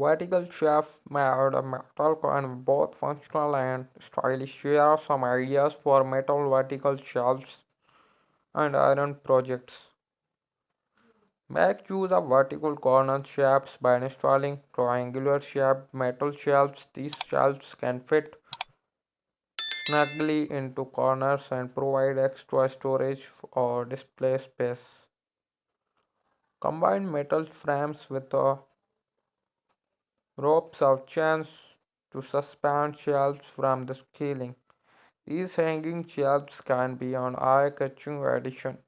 Vertical chef made a metal can both functional and stylish. Here are some ideas for metal vertical shelves and iron projects. Make use of vertical corner shafts by installing triangular shaped metal shelves. These shelves can fit snugly into corners and provide extra storage or display space. Combine metal frames with ropes or chains to suspend shelves from the ceiling. These hanging shelves can be an eye-catching addition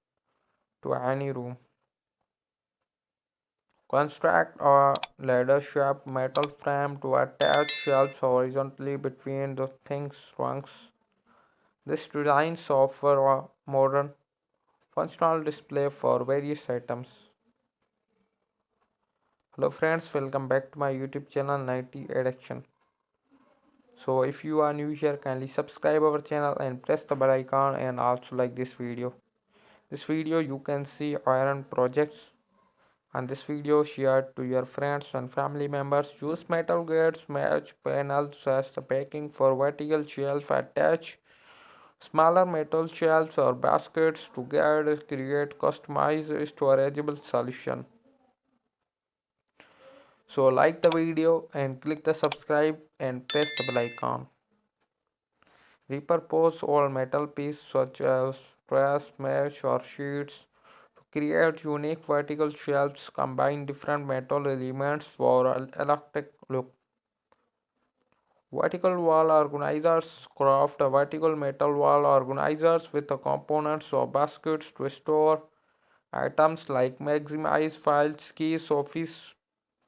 to any room. Construct a ladder-shaped metal frame to attach shelves horizontally between the things rungs. This design offers a modern, functional display for various items. Hello friends, welcome back to my YouTube channel 90 Addiction. So if you are new here, kindly subscribe our channel and press the bell icon and also like this video. This video you can see iron projects and this video share to your friends and family members. Use metal gates, match panels as the backing for vertical shelf. Attach smaller metal shelves or baskets to create customized storageable solution. So like the video and click the subscribe and press the bell icon. Repurpose all metal pieces such as press, mesh or sheets to create unique vertical shelves. Combine different metal elements for an electric look. Vertical wall organizers craft a vertical metal wall organizers with the components or baskets to store items like maximize files, keys, office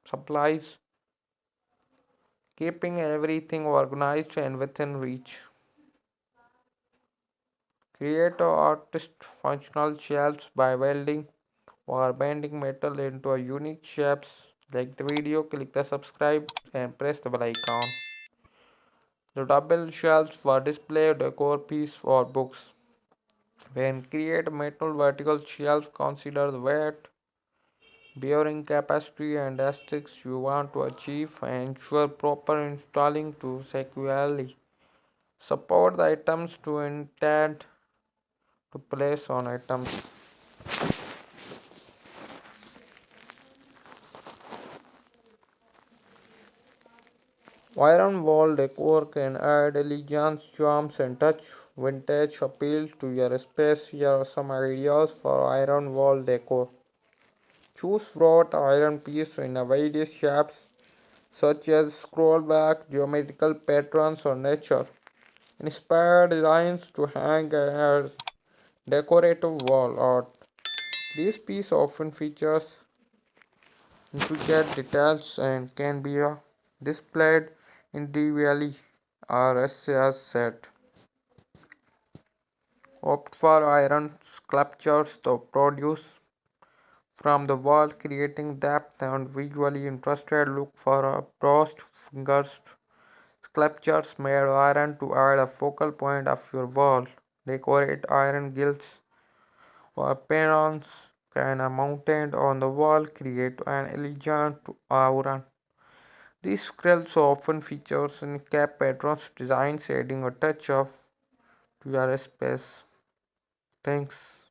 supplies, keeping everything organized and within reach. Create artist functional shelves by welding or bending metal into a unique shapes. Like the video, click the subscribe and press the bell icon. The double shelves for display, decor piece or books. When create metal vertical shelves, consider the weight, bearing capacity and aesthetics you want to achieve and ensure proper installing to securely support the items to intend to place on items. Iron wall decor can add elegance, charms, and touch vintage appeal to your space. Here are some ideas for iron wall decor. Choose wrought iron piece in a various shapes such as scroll back, geometrical patterns, or nature. Inspired designs to hang as decorative wall art. These pieces often features intricate details and can be displayed individually or as a set. Opt for iron sculptures to produce from the wall, creating depth and visually interested. Look for a brushed fingers sculptures made iron to add a focal point of your wall. Decorate iron gills or panels can mounted on the wall create an elegant aura. These scrolls often features in cap patterns designs adding a touch of to your space. Thanks.